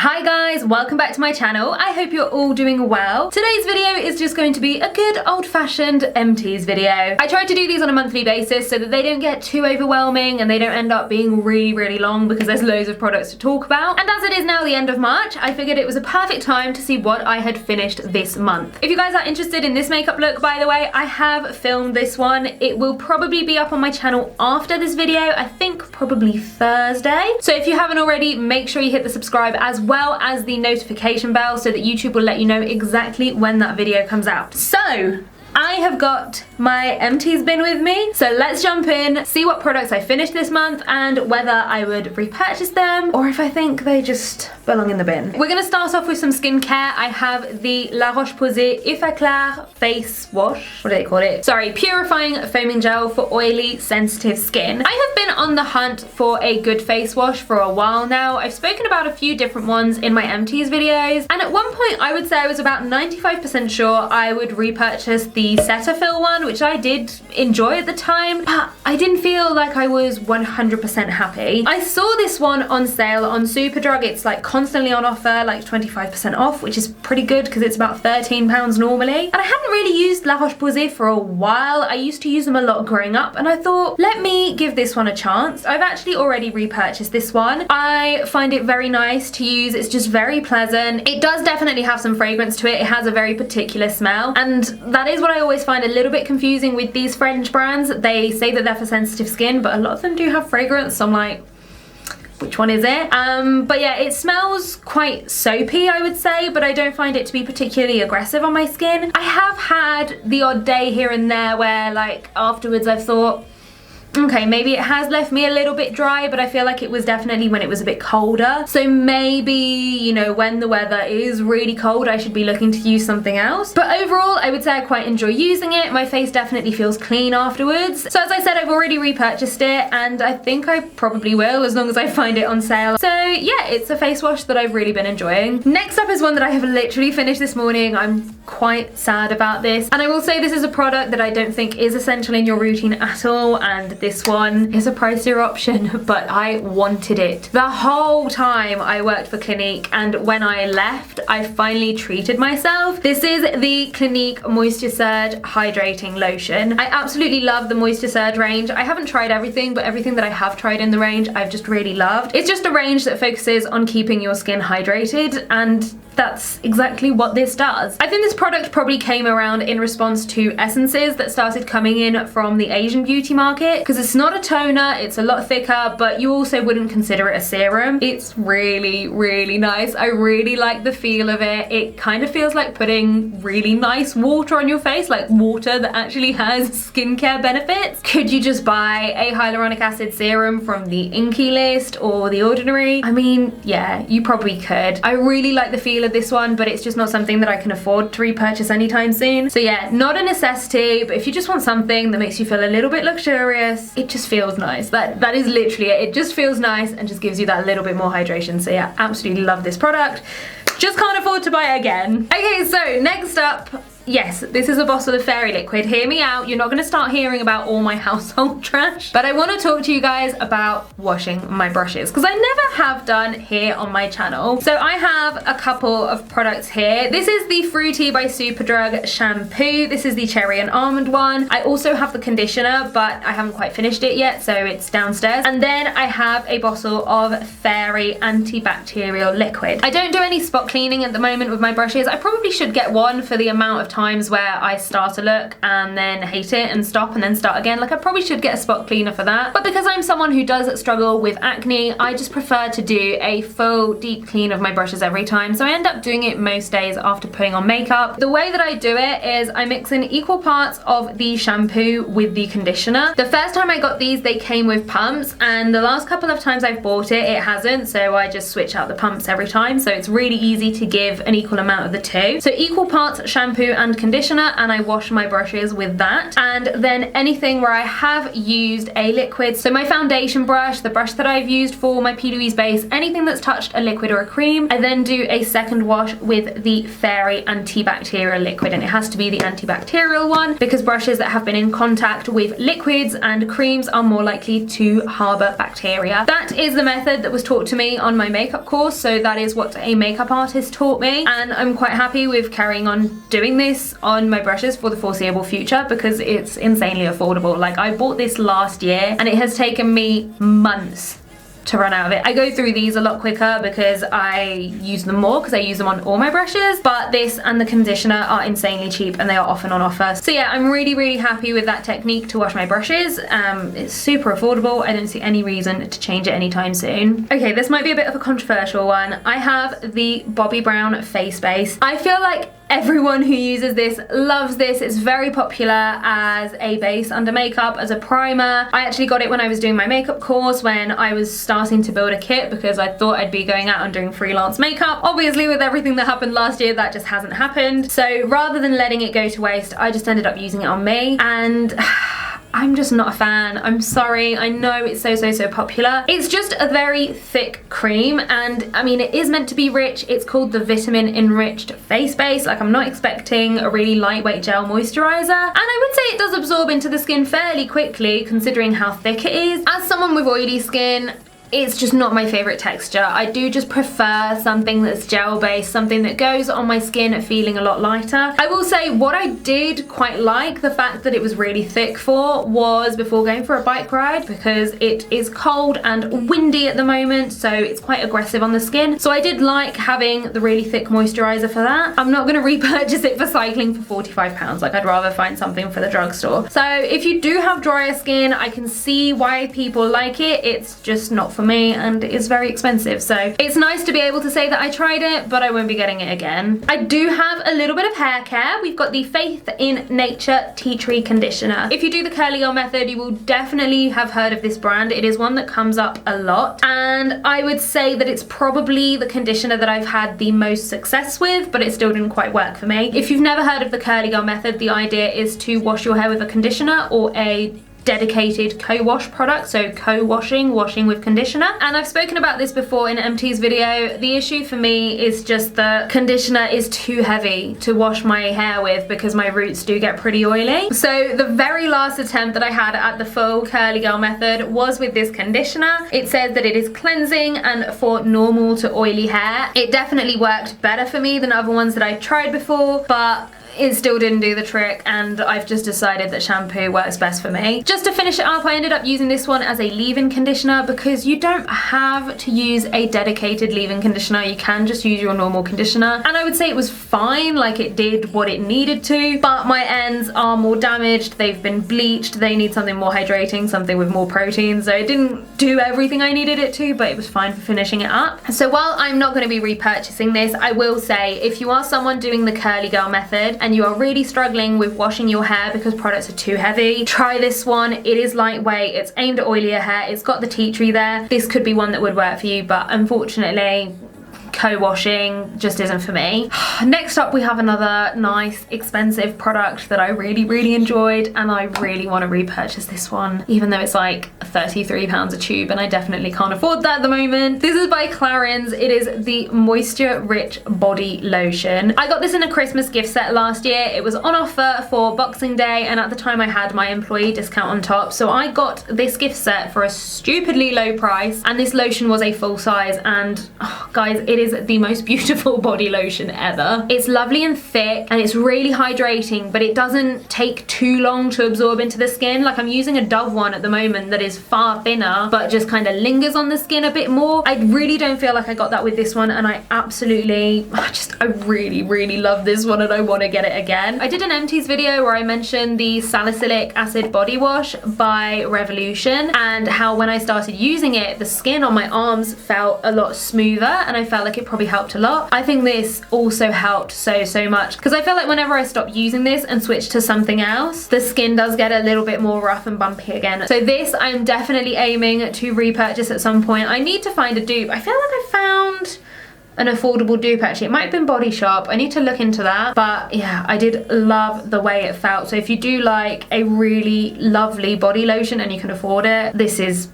Hi guys, welcome back to my channel. I hope you're all doing well. Today's video is just going to be a good old-fashioned empties video. I try to do these on a monthly basis so that they don't get too overwhelming and they don't end up being really long because there's loads of products to talk about. And as it is now the end of March, I figured it was a perfect time to see what I had finished this month. If you guys are interested in this makeup look, by the way, I have filmed this one. It will probably be up on my channel after this video, I think probably Thursday. So if you haven't already, make sure you hit the subscribe as well as the notification bell so that YouTube will let you know exactly when that video comes out. So I have got my empties bin with me, so let's jump in, see what products I finished this month and whether I would repurchase them or if I think they just belong in the bin. We're gonna start off with some skincare. I have the La Roche-Posay Effaclar face wash. What do they call it? Sorry, purifying foaming gel for oily, sensitive skin. I have been on the hunt for a good face wash for a while now. I've spoken about a few different ones in my empties videos, and at one point I would say I was about 95% sure I would repurchase the Cetaphil one, which I did enjoy at the time, but I didn't feel like I was 100% happy. I saw this one on sale on Superdrug. It's like constantly on offer, like 25% off, which is pretty good because it's about £13 normally. And I hadn't really used La Roche-Posay for a while. I used to use them a lot growing up, and I thought, let me give this one a chance. I've actually already repurchased this one. I find it very nice to use. It's just very pleasant. It does definitely have some fragrance to it. It has a very particular smell, and that is what I always find a little bit confusing with these French brands. They say that they're for sensitive skin, but a lot of them do have fragrance, so I'm like, which one is it? But yeah, it smells quite soapy, I would say, but I don't find it to be particularly aggressive on my skin. I have had the odd day here and there where, like, afterwards I've thought, okay, maybe it has left me a little bit dry, but I feel like it was definitely when it was a bit colder. So maybe, you know, when the weather is really cold, I should be looking to use something else. But overall, I would say I quite enjoy using it. My face definitely feels clean afterwards. So as I said, I've already repurchased it, and I think I probably will as long as I find it on sale. So yeah, it's a face wash that I've really been enjoying. Next up is one that I have literally finished this morning. I'm quite sad about this. And I will say this is a product that I don't think is essential in your routine at all, and this one is a pricier option, but I wanted it. The whole time I worked for Clinique, and when I left, I finally treated myself. This is the Clinique Moisturiser Hydrating Lotion. I absolutely love the Moisturiser range. I haven't tried everything, but everything that I have tried in the range, I've just really loved. It's just a range that focuses on keeping your skin hydrated, and that's exactly what this does. I think this product probably came around in response to essences that started coming in from the Asian beauty market, because it's not a toner, it's a lot thicker, but you also wouldn't consider it a serum. It's really nice. I really like the feel of it. It kind of feels like putting really nice water on your face, like water that actually has skincare benefits. Could you just buy a hyaluronic acid serum from the Inky list or the Ordinary? I mean, yeah, you probably could. I really like the feel of this one, but it's just not something that I can afford to repurchase anytime soon. So yeah, not a necessity, but if you just want something that makes you feel a little bit luxurious, it just feels nice. That is literally it. It just feels nice and just gives you that little bit more hydration. So yeah, absolutely love this product. Just can't afford to buy it again. Okay, so next up, yes, this is a bottle of fairy liquid. Hear me out. You're not going to start hearing about all my household trash, but I want to talk to you guys about washing my brushes, because I never have done here on my channel. So I have a couple of products here. This is the Fruity by Superdrug shampoo. This is the cherry and almond one. I also have the conditioner, but I haven't quite finished it yet, so it's downstairs. And then I have a bottle of fairy antibacterial liquid. I don't do any spot cleaning at the moment with my brushes. I probably should get one for the amount of times where I start a look and then hate it and stop and then start again. Like, I probably should get a spot cleaner for that, but because I'm someone who does struggle with acne, I just prefer to do a full deep clean of my brushes every time, so I end up doing it most days after putting on makeup. The way that I do it is I mix in equal parts of the shampoo with the conditioner. The first time I got these, they came with pumps, and the last couple of times I've bought it, it hasn't, so I just switch out the pumps every time, so it's really easy to give an equal amount of the two. So equal parts shampoo and and conditioner, and I wash my brushes with that. And then anything where I have used a liquid, so my foundation brush, the brush that I've used for my P. Louise base, anything that's touched a liquid or a cream, I then do a second wash with the Fairy antibacterial liquid, and it has to be the antibacterial one because brushes that have been in contact with liquids and creams are more likely to harbour bacteria. That is the method that was taught to me on my makeup course, so that is what a makeup artist taught me, and I'm quite happy with carrying on doing this on my brushes for the foreseeable future because it's insanely affordable. Like, I bought this last year and it has taken me months to run out of it. I go through these a lot quicker because I use them more because I use them on all my brushes, but this and the conditioner are insanely cheap and they are often on offer. So yeah, I'm really happy with that technique to wash my brushes. It's super affordable. I don't see any reason to change it anytime soon. Okay, this might be a bit of a controversial one. I have the Bobbi Brown face base. I feel like everyone who uses this loves this. It's very popular as a base under makeup, as a primer. I actually got it when I was doing my makeup course when I was starting to build a kit because I thought I'd be going out and doing freelance makeup. Obviously with everything that happened last year, that just hasn't happened. So rather than letting it go to waste, I just ended up using it on me, and I'm just not a fan. I'm sorry. I know it's so popular. It's just a very thick cream, and I mean, it is meant to be rich. It's called the Vitamin Enriched Face Base. Like, I'm not expecting a really lightweight gel moisturizer, and I would say it does absorb into the skin fairly quickly considering how thick it is. As someone with oily skin, it's just not my favorite texture. I do just prefer something that's gel based, something that goes on my skin feeling a lot lighter. I will say what I did quite like the fact that it was really thick for was before going for a bike ride, because it is cold and windy at the moment, so it's quite aggressive on the skin. So I did like having the really thick moisturizer for that. I'm not going to repurchase it for cycling for £45. Like, I'd rather find something for the drugstore. So if you do have drier skin, I can see why people like it. It's just not for me, and it is very expensive, so it's nice to be able to say that I tried it, but I won't be getting it again. I do have a little bit of hair care. We've got the Faith in Nature Tea Tree Conditioner. If you do the curly girl method, you will definitely have heard of this brand. It is one that comes up a lot, and I would say that it's probably the conditioner that I've had the most success with, but it still didn't quite work for me. If you've never heard of the curly girl method, the idea is to wash your hair with a conditioner or a dedicated co-wash product, so co-washing, washing with conditioner. And I've spoken about this before in Empties video. The issue for me is just the conditioner is too heavy to wash my hair with because my roots do get pretty oily. So the very last attempt that I had at the full curly girl method was with this conditioner. It says that it is cleansing and for normal to oily hair. It definitely worked better for me than other ones that I tried before, but it still didn't do the trick, and I've just decided that shampoo works best for me. Just to finish it up, I ended up using this one as a leave-in conditioner because you don't have to use a dedicated leave-in conditioner. You can just use your normal conditioner, and I would say it was fine. Like, it did what it needed to, but my ends are more damaged. They've been bleached. They need something more hydrating, something with more protein, so it didn't do everything I needed it to, but it was fine for finishing it up. So while I'm not going to be repurchasing this, I will say if you are someone doing the curly girl method and you are really struggling with washing your hair because products are too heavy, try this one. It is lightweight, it's aimed at oilier hair, it's got the tea tree there. This could be one that would work for you, but unfortunately co-washing just isn't for me. Next up, we have another nice expensive product that I really enjoyed, and I really want to repurchase this one, even though it's like £33 a tube, and I definitely can't afford that at the moment. This is by Clarins. It is the Moisture Rich Body Lotion. I got this in a Christmas gift set last year. It was on offer for Boxing Day, and at the time I had my employee discount on top, so I got this gift set for a stupidly low price, and this lotion was a full size, and oh, guys, it is the most beautiful body lotion ever. It's lovely and thick, and it's really hydrating, but it doesn't take too long to absorb into the skin. Like, I'm using a Dove one at the moment that is far thinner, but just kind of lingers on the skin a bit more. I really don't feel like I got that with this one, and I really love this one, and I want to get it again. I did an Empties video where I mentioned the salicylic acid body wash by Revolution, and how when I started using it, the skin on my arms felt a lot smoother, and I felt like it probably helped a lot. I think this also helped so much, because I feel like whenever I stop using this and switch to something else, the skin does get a little bit more rough and bumpy again. So this I'm definitely aiming to repurchase at some point. I need to find a dupe. I feel like I found an affordable dupe actually. It might have been Body Shop. I need to look into that. But yeah, I did love the way it felt. So if you do like a really lovely body lotion and you can afford it, this is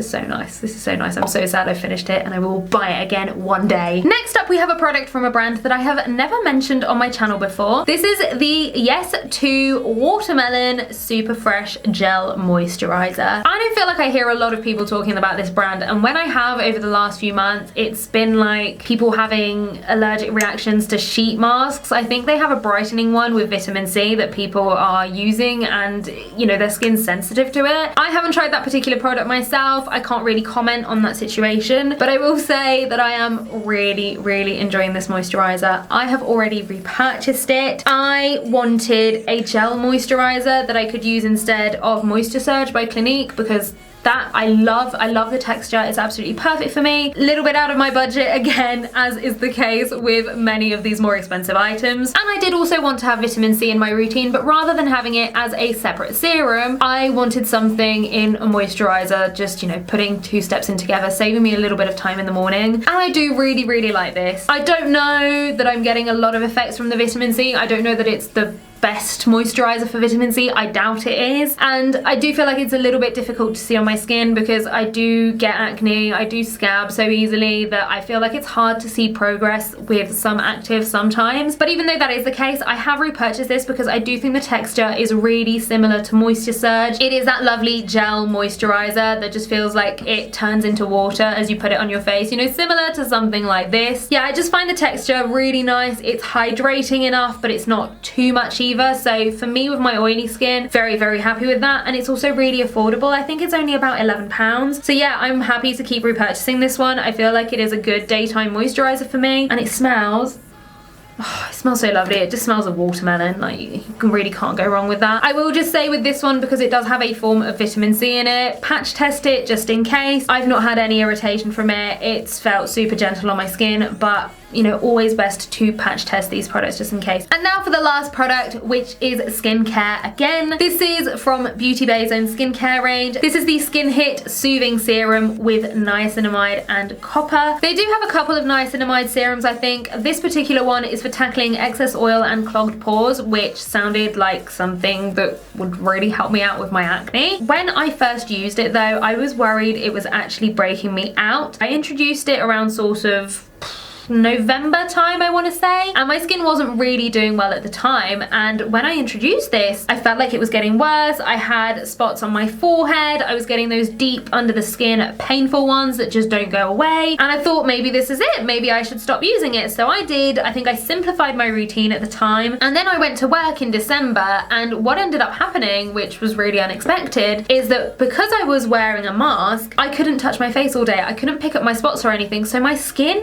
so nice. This is so nice. I'm so sad I finished it and I will buy it again one day. Next up, we have a product from a brand that I have never mentioned on my channel before. This is the Yes To Watermelon Super Fresh Gel Moisturiser. I don't feel like I hear a lot of people talking about this brand, and when I have over the last few months, it's been like people having allergic reactions to sheet masks. I think they have a brightening one with vitamin C that people are using, and you know, their skin's sensitive to it. I haven't tried that particular product myself. I can't really comment on that situation, but I will say that I am really enjoying this moisturizer. I have already repurchased it. I wanted a gel moisturizer that I could use instead of Moisturiser by Clinique, because that I love the texture. It's absolutely perfect for me. A little bit out of my budget again, as is the case with many of these more expensive items. And I did also want to have vitamin C in my routine, but rather than having it as a separate serum, I wanted something in a moisturizer, just, you know, putting two steps in together, saving me a little bit of time in the morning. And I do really like this. I don't know that I'm getting a lot of effects from the vitamin C. I don't know that it's the best moisturizer for vitamin C. I doubt it is, and I do feel like it's a little bit difficult to see on my skin because I do get acne, I do scab so easily that I feel like it's hard to see progress with some actives sometimes. But even though that is the case, I have repurchased this because I do think the texture is really similar to Moisturiser. It is that lovely gel moisturizer that just feels like it turns into water as you put it on your face, you know, similar to something like this. Yeah, I just find the texture really nice. It's hydrating enough, but it's not too much either. So for me, with my oily skin, very happy with that. And it's also really affordable. I think it's only about £11. So yeah, I'm happy to keep repurchasing this one. I feel like it is a good daytime moisturizer for me, and it smells, oh, it smells so lovely. It just smells of watermelon. Like, you really can't go wrong with that. I will just say with this one, because it does have a form of vitamin C in it, patch test it just in case. I've not had any irritation from it. It's felt super gentle on my skin, but you know, always best to patch test these products just in case. And now for the last product, which is skincare again. This is from Beauty Bay's own skincare range. This is the SkinHit Soothing Serum with niacinamide and copper. They do have a couple of niacinamide serums, I think. This particular one is for tackling excess oil and clogged pores, which sounded like something that would really help me out with my acne. When I first used it though, I was worried it was actually breaking me out. I introduced it around sort of November time, I want to say, and my skin wasn't really doing well at the time. And when I introduced this, I felt like it was getting worse. I had spots on my forehead. I was getting those deep under the skin painful ones that just don't go away, and I thought maybe this is it, maybe I should stop using it. So I did. I think I simplified my routine at the time, and then I went to work in December, and what ended up happening, which was really unexpected, is that because I was wearing a mask, I couldn't touch my face all day. I couldn't pick up my spots or anything, so my skin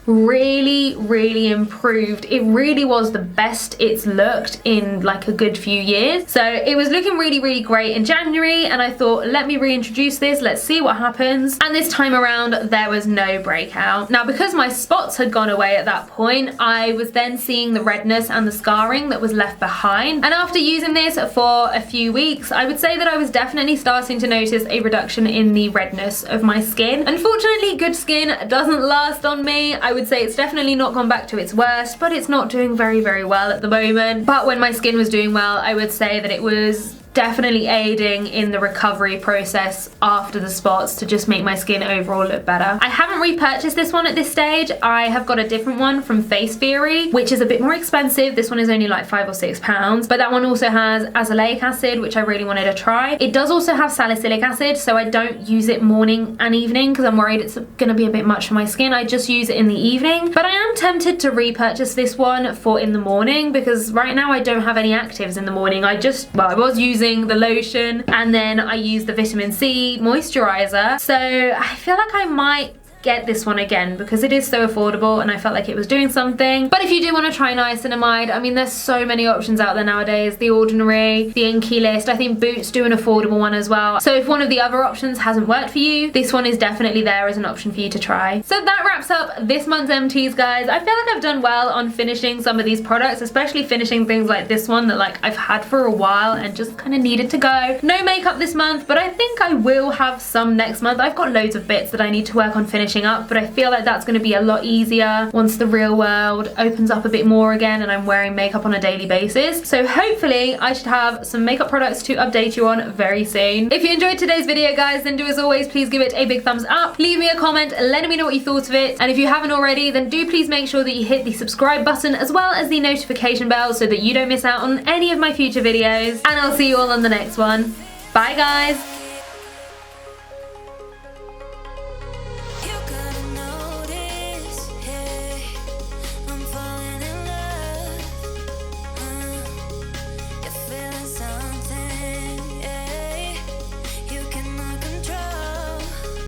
really improved. It really was the best it's looked in like a good few years. So it was looking really great in January, and I thought, let me reintroduce this, let's see what happens. And this time around there was no breakout. Now, because my spots had gone away at that point, I was then seeing the redness and the scarring that was left behind. And after using this for a few weeks, I would say that I was definitely starting to notice a reduction in the redness of my skin. Unfortunately, good skin doesn't last on me. I would say it's definitely not gone back to its worst, but it's not doing very well at the moment. But when my skin was doing well, I would say that it was definitely aiding in the recovery process after the spots to just make my skin overall look better. I haven't repurchased this one at this stage. I have got a different one from Face Theory, which is a bit more expensive. This one is only like £5 or £6, but that one also has azelaic acid, which I really wanted to try. It does also have salicylic acid, so I don't use it morning and evening because I'm worried it's gonna be a bit much for my skin. I just use it in the evening, but I am tempted to repurchase this one for in the morning, because right now I don't have any actives in the morning. I was using the lotion, and then I use the vitamin C moisturizer, so I feel like I might get this one again because it is so affordable and I felt like it was doing something. But if you do want to try niacinamide, I mean, there's so many options out there nowadays. The Ordinary, the Inky List, I think Boots do an affordable one as well. So if one of the other options hasn't worked for you, this one is definitely there as an option for you to try. So that wraps up this month's Empties, guys. I feel like I've done well on finishing some of these products, especially finishing things like this one that like I've had for a while and just kind of needed to go. No makeup this month, but I think I will have some next month. I've got loads of bits that I need to work on finishing finishing up, but I feel like that's going to be a lot easier once the real world opens up a bit more again and I'm wearing makeup on a daily basis. So hopefully I should have some makeup products to update you on very soon. If you enjoyed today's video, guys, then do as always, please give it a big thumbs up. Leave me a comment letting me know what you thought of it. And if you haven't already, then do please make sure that you hit the subscribe button as well as the notification bell so that you don't miss out on any of my future videos. And I'll see you all on the next one. Bye, guys.